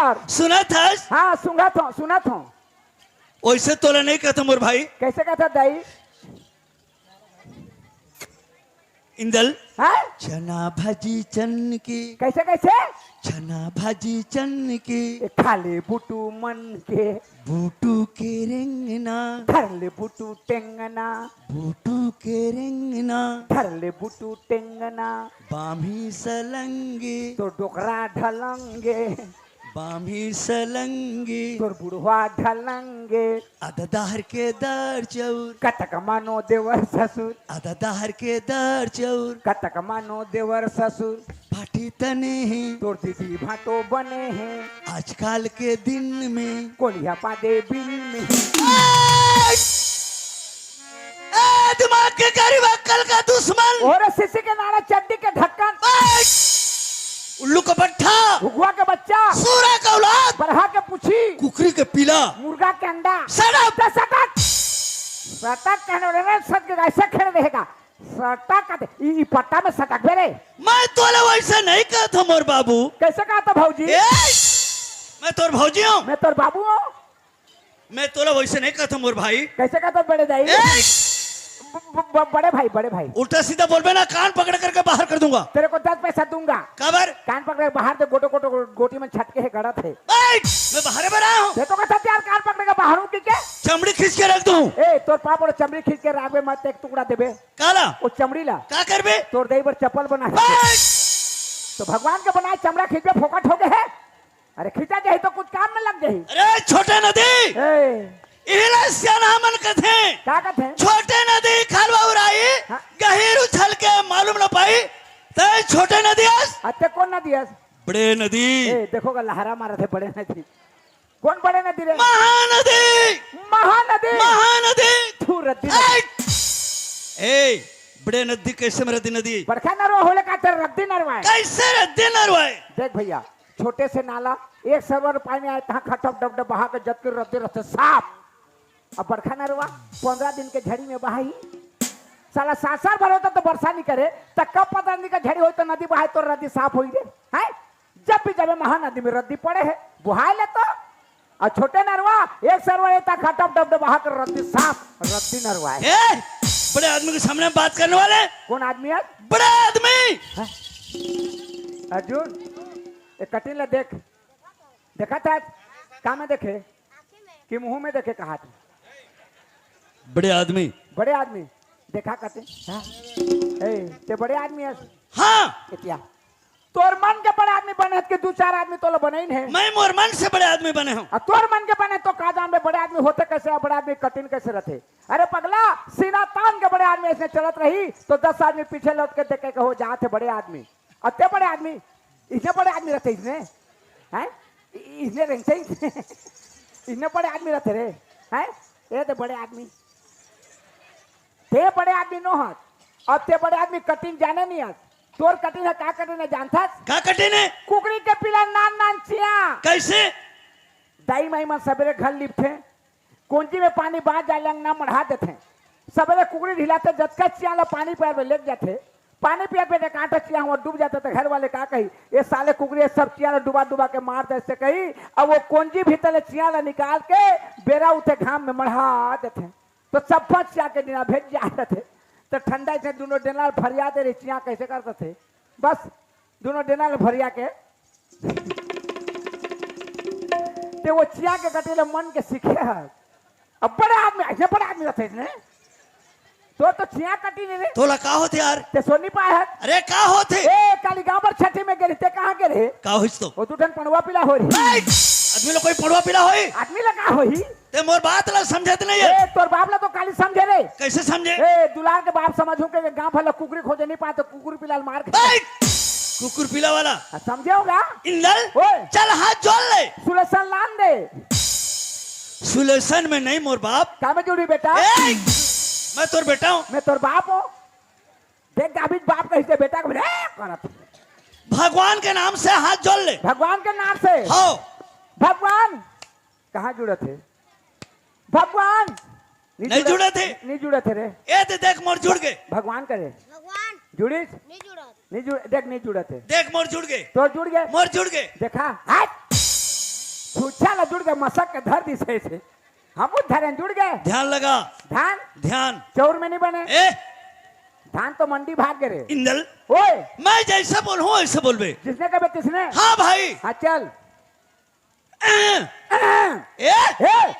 खबर सुना था हाँ सुना था वैसे तोला नहीं कहता मोर भाई कैसे कहता दाई इंदल हाँ चना भाजी चन की कैसे कैसे चना भाजी चन की खाले बुटू मन के बूटू के रेंगना धरले बुटू टेंगना बूटू के रेंगना धरले बुटू टेंगना बामी सलंगे तो डोकरा ढलंगे बामी सलंगे तोर बुढ़वा ढलंगे अददाहर के दर चौर कटक मानो देवर ससुर अददाहर के दर चौर कटक मानो देवर ससुर पाटी तने हैं तोर दीदी भाटो बने हैं आजकल के दिन में कोलिया पादे बिल में दिमाग के गरीब अक्कल का दुश्मन और सीसी के नारा चड्डी के ढक्कन उल्लू का पट्टा भुगवा के बच्चा सूरा का औलाद बरहा के पूछी कुकरी के पीला मुर्गा के अंडा सड़क सटक सटक कहने वाले सट के ऐसे खेल रहेगा सटक कहते ई पट्टा में सटक बेरे मैं तोले वैसे नहीं कहता मोर बाबू कैसे कहा था भौजी मैं तोर भौजी हूँ मैं तोर बाबू हूँ मैं तोले वैसे नहीं कहता मोर भाई कैसे कहा था बड़े दाई बड़े भाई उल्टा सीधा बोल ना कान पकड़ करके बाहर कर दूंगा तेरे को 10 पैसा दूंगा खबर कान पकड़ बाहर से गोटी में छटके है गड़ा थे मैं बाहर बना हूँ देखो का यार कान पकड़ के बाहर हूँ क्या चमड़ी खींच के रख दूं ए तोर पाप और चमड़ी खींच के रागवे मत एक टुकड़ा देबे काला वो चमड़ी ला का करबे तोर देई पर चप्पल बना तो भगवान के बनाए चमड़ा खींच के फोकट हो गए है अरे खींचा जाए तो कुछ काम में लग जाए अरे छोटे नदी मन कथे क्या कहते छोटे नदी खालवा उराई हाँ? गहीर उछल के मालूम न पाई ते छोटे नदी अच्छा कौन नदी है बड़े नदी देखोगा लहरा मारा थे बड़े नदी कौन बड़े नदी रे महानदी तू रद्दी ए बड़े नदी कैसे में रद्दी नदी बरखा नरवा होले का तेरे रद्दी नरवा कैसे रद्दी नरवा देख भैया छोटे से नाला एक सरवर पानी आए तहाँ खटप डब डब बहा के जब के रद्दी रहते साफ अब बरखा नरवा 15 दिन के झड़ी में बहाई साला 7 साल भर होता तो वर्षा नहीं करे तो कब 15 दिन का झड़ी हो तो नदी बहाए तो रद्दी साफ हुई रे है जब भी जब महानदी में रद्दी पड़े है बुहाए ले तो और छोटे नरवा एक सरवर तक खटप डब डब बहा कर रद्दी साफ रद्दी नरवा है बड़े आदमी के सामने बात करने वाले कौन आदमी है बड़े आदमी अर्जुन एक कटिंग ला देख देखा था कहाँ में देखे कि मुंह में देखे कहा था बड़े आदमी देखा कटिंग ते बड़े आदमी है हाँ क्या तोर मन के बड़े आदमी बने कि 2-4 आदमी तो बने ही है मैं मोर मन से बड़े आदमी बने हूँ तोर मन के बने तो काजा में बड़े आदमी होते कैसे बड़े आदमी कटिंग कैसे रहते अरे पगला सीना तान के बड़े आदमी ऐसे चलत रही तो 10 आदमी पीछे लौट के देखे हो जाते बड़े आदमी अत्ते बड़े आदमी इतने बड़े आदमी रहते इसमें हैं इसने रहते इतने बड़े आदमी रहते रे हैं ये तो बड़े आदमी ते बड़े आदमी नो हाथ अब ते बड़े आदमी कटिंग जाने नहीं हाथ तोर कटिंग है क्या कटिंग है जानता क्या कटिंग है कुकड़ी के पिला नान चिया कैसे दाई माई मन सवेरे घर लिपते कोंची में पानी बाहर जाए ना मढ़ा देते सवेरे कुकड़ी ढिलाते जतका चिया ला पानी पैर में लेग जाते पानी पिया पे कांटा चिया हुआ डूब जाता तो घर वाले का कही ये साले कुकड़ी सब चिया डुबा के मार दे से कही अब वो कोंजी भीतर चिया ला निकाल के बेरा उठे घाम में मढ़ा देते तो चप्पा चिया के दिना भेज जाते थे तो ठंडा से दोनों डेनाल भरिया दे रही चिया कैसे करते थे बस दोनों डेनाल भरिया के ते वो चिया के कटेले मन के सीखे है अब बड़े आदमी ऐसे बड़े आदमी रहते इसने तो चिया कटी नहीं रे तोला का होते यार ते सोनी पाए है अरे का होते ए काली गांव पर छठी में गेली ते कहां गेले का होइस तो ओ तू ठन पणवा पिला हो रे आदमी लोग कोई पड़वा पिला होई आदमी ला का होई ते मोर बात ला समझत नहीं है ए तोर बाप ला तो काली समझे रे कैसे समझे ए दुलार के बाप समझू के गांव भला कुकरी खोजे नहीं पाए तो कुकुर पिलाल मार के कुकुर पिला वाला समझे होगा इंदल ओए चल हाथ जोड़ ले सुलेशन लान दे सुलेशन में नहीं मोर बाप का में जुड़ी बेटा मैं तोर बेटा हूँ मैं तोर बाप हूँ देख गाबिज बाप कहते बेटा को करत भगवान के नाम से हाथ जोड़ ले भगवान के नाम से हो भगवान कहाँ जुड़े थे भगवान नहीं जुड़े थे नहीं जुड़े थे रे ए ते देख मोर जुड़ गए भगवान करे भगवान जुड़ी नहीं जुड़ा देख नहीं जुड़े थे देख मोर जुड़ गए तो जुड़ गए मोर जुड़ गए देखा हाथ छुच्छा ला जुड़ गए मसक के धर दी से हम धरन जुड़ गए ध्यान लगा, धान ध्यान। चौर में नहीं बने ए धान तो मंडी भाग गए रे इंदल, ओए मैं जैसा बोलूं वैसे बोलबे। जिसने कहे किसने हाँ भाई। हाँ चल ए ए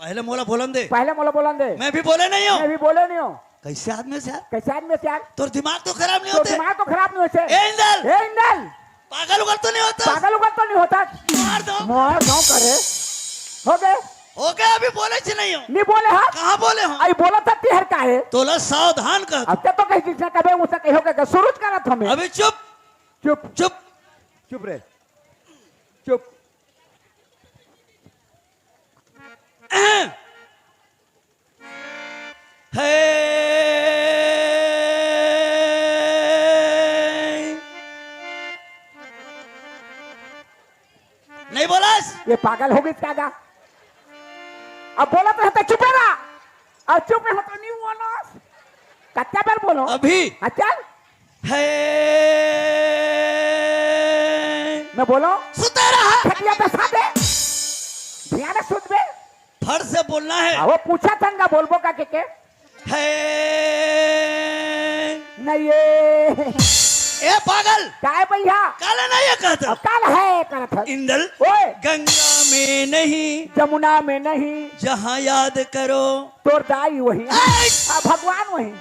पहले मोला बोलन दे, पहले मोला बोलन दे मैं भी बोले नहीं मैं हूँ। भी बोले नहीं हो कैसे आदमी से यार, कैसे आदमी से यार तोर दिमाग तो खराब नहीं तो होते? दिमाग तो खराब नहीं होते ए इंदल, ए इंदल पागल उगल तो नहीं होता? पागल उगल तो नहीं होता मार दो। मार गाँव करे हो गए हो गया, अभी बोले से नहीं हो। नहीं बोले हाँ कहाँ बोले हो? आई बोला था तिहर का है तोला सावधान कह। अब तो कहीं जिसने कहे उसे कहो के शुरू करा था मैं अभी चुप चुप चुप। चुप रे चुप है नहीं बोलास? ये पागल हो गई कागा अब बोला तो है चुप रहा और चुप रहा तो नहीं बोलो कच्चा पर बोलो अभी अच्छा है मैं बोलो सुता रहा। खटिया पे सादे ध्यान से सुन बे फट से बोलना है। वो पूछा था बोलबो का के है नहीं ये ए पागल, काय भैया काला नहीं ये कहता। अब काल है करत है इंदल, ओए गंगा में नहीं जमुना में नहीं जहाँ याद करो, तोर दाई वही ऐ! भगवान वही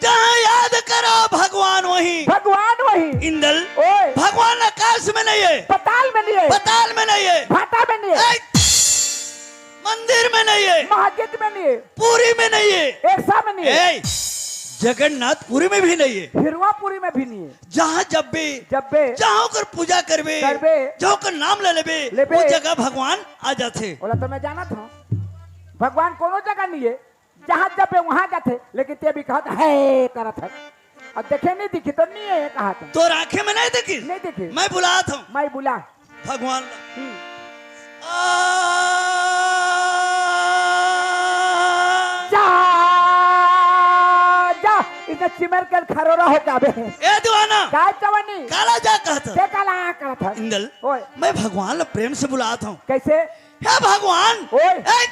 जहाँ याद करो भगवान वही। भगवान वही इंदल, ओए भगवान आकाश में नहीं है, पताल में नहीं है पताल में नहीं है, भाटा में नहीं है ऐ! मंदिर में नहीं है, मस्जिद में नहीं है पूरी में नहीं है, ऐसा में नहीं है ए, जगन्नाथपुरी में भी नहीं है। हिरवापुरी में भी नहीं है जहाँ जब भी जहाँ कर पूजा करबे, जहाँ कर नाम ले लेबे, वो जगह भगवान आ जाते। बोला तो मैं जाना था भगवान कोनो जगह नहीं है जहाँ जब पे वहां जाते लेकिन ते भी कहता है करत है अब देखे नहीं दिखी तो नहीं है कहा था तो आंखें में नहीं देखी, नहीं दिखी मैं बुला था मैं बुला भगवान। जा जा इधर चिमर कर खरोरा हो जाबे ए दीवाना, काय चवनी काला जा कहता। के काला करत है इंदल, ओए मैं भगवान ला प्रेम से बुलाता हूँ। कैसे हे भगवान, ओए ए!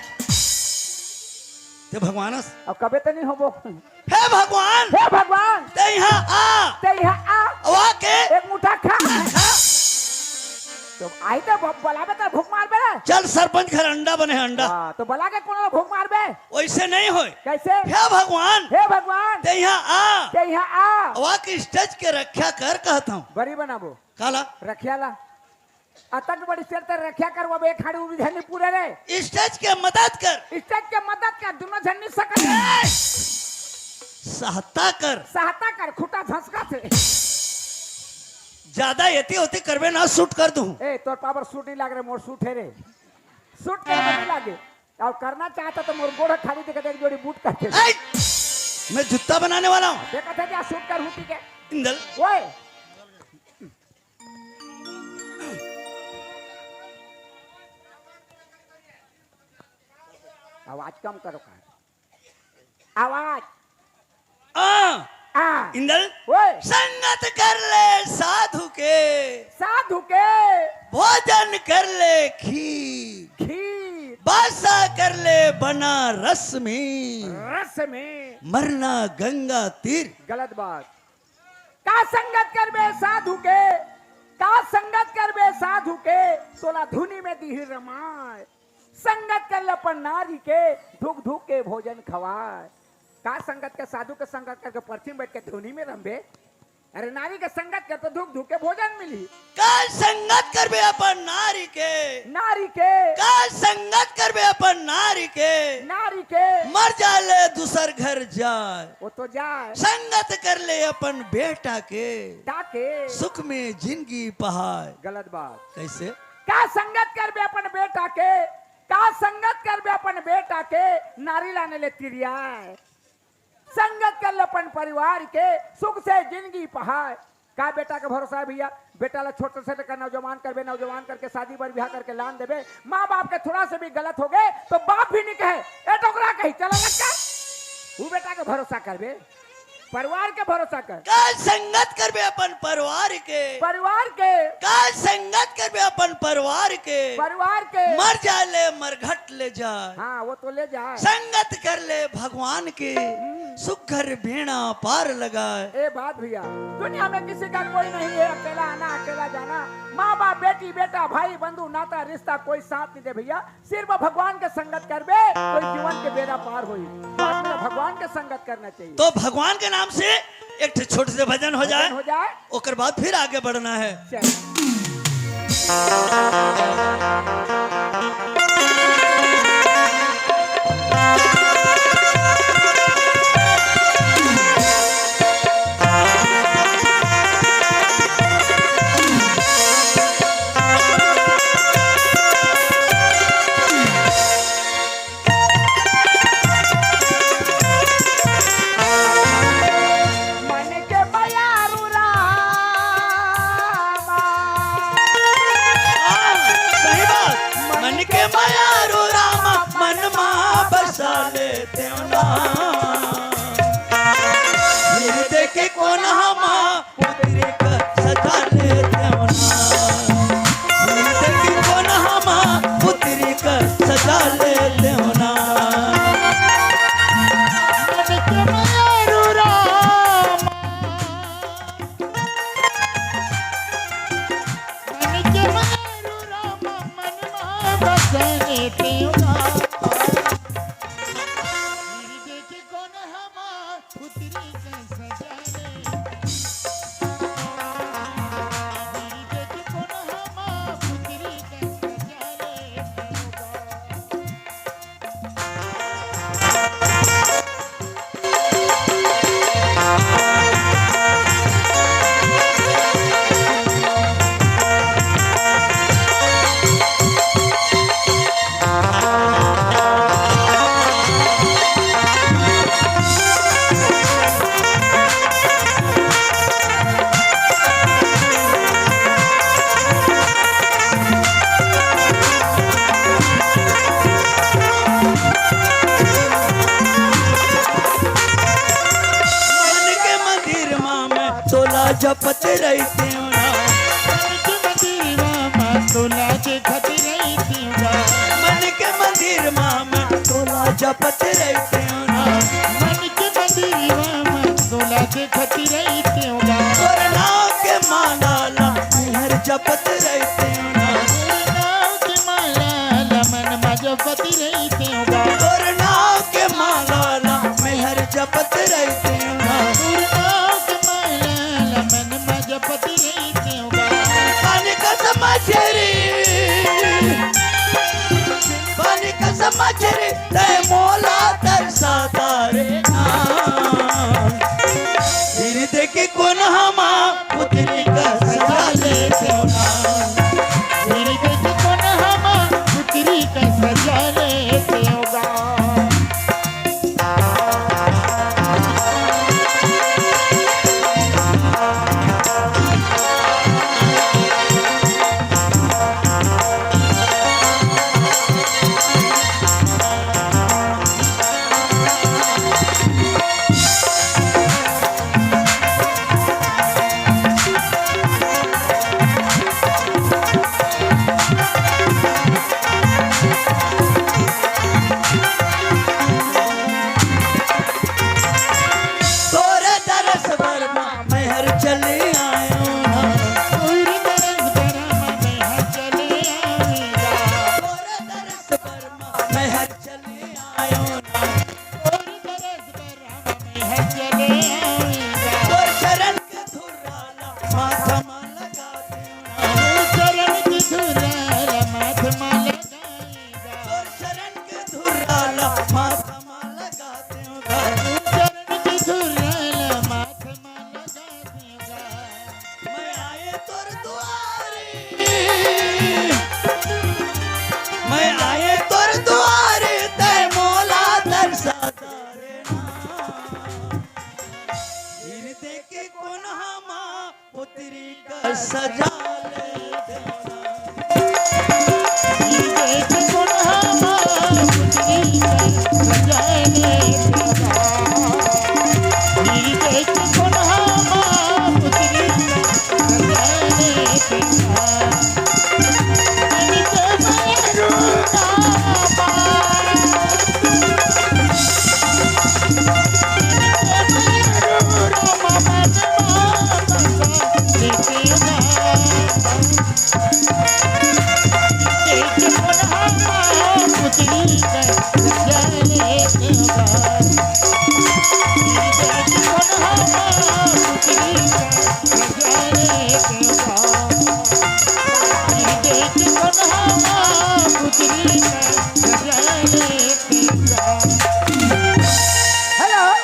ते भगवान अब कबे तो नहीं होबो हे भगवान, हे भगवान ते यहाँ आ, ते यहाँ आ आके एक मुठा खा तो आई तो बोलाबे तो भूख मार बे चल सरपंच घर अंडा बने हैं, अंडा। तो बोला के कोनो भूख मार बे वैसे नहीं हो। कैसे हे भगवान, हे भगवान ते यहाँ आ, ते यहाँ आ के स्टेज के रक्षा कर कहता हूँ। बड़ी बनाबो काला रखियाला अतक बड़ी शेर तर रखिया कर वो एक खड़ी उड़ी झन्नी पूरे रे स्टेज के मदद कर, स्टेज के मदद कर दोनों झन्नी सकत सहायता कर, सहायता कर खुटा झसका से ज्यादा यति होती करबे ना शूट कर दूं। ए तोर पावर सूट ही लाग रे मोर सूट है रे सूट के नहीं लागे और करना चाहता तो मोर गोड़ खाली दिखते एक जोड़ी बूट करते ऐ! मैं जूता बनाने वाला हूँ। देखा था क्या सूट कर हुती के इंदल, ओए आवाज कम करो का आवाज आ इंदल, ओए संगत कर ले साधु के भोजन कर ले खीर बासा कर ले बना रस में मरना गंगा तीर। गलत बात का संगत कर बे साधु के तोला धुनी में दी रमाए संगत कर ले अपन नारी के धुक के भोजन खवाए का संगत के साधु के संगत करके पर्ची बैठ के धुनी में रंबे अरे नारी के संगत कर तो धुक के भोजन मिली का संगत कर बे अपन नारी के का संगत कर बे अपन नारी के मर जाले दूसर घर जाए वो तो जाए संगत कर ले अपन बेटा के डाके सुख में जिंदगी पहाड़। गलत बात कैसे का संगत कर बे अपन बेटा के नारी लाने ले तिरिया संगत कर ले अपन परिवार के सुख से जिंदगी पहाड़। का बेटा का भरोसा है भैया बेटा ला छोटे से लेकर नौजवान करके शादी बर ब्याह करके लान देवे माँ बाप के थोड़ा से भी गलत हो गए तो बाप भी नहीं कहे ए टोकरा कही चला लक्का वो बेटा के भरोसा करबे परिवार के भरोसा कर का संगत कर बे अपन परिवार के का संगत करबे अपन परिवार के मर जाले मरघट ले जाए। हाँ वो तो ले जाए। संगत कर ले भगवान के सुघर भेड़ा पार लगाए। ए बात भैया दुनिया में किसी का कोई नहीं है, अकेला आना अकेला जाना, माँ बाप बेटी बेटा भाई बंधु नाता रिश्ता कोई साथ नहीं दे भैया। सिर्फ भगवान के संगत करबे तो जीवन के बेड़ा पार होई। भगवान के संगत करना चाहिए। तो भगवान के नाम से एक छोटे से भजन हो जाए, ओकर बाद फिर आगे बढ़ना है। जपत रहते मन के मंदिर में तोला जपत रहते और नाव के माला मेहर जपत रहते और नाव के माला मेहर जपत रहते मछरी ते मोला तरसा तारे फिर देखी कौन हमा पुतरी का सजा ले फिर देखी कौन हमा पुतरी का सजा ले होगा। का सजा लेते हो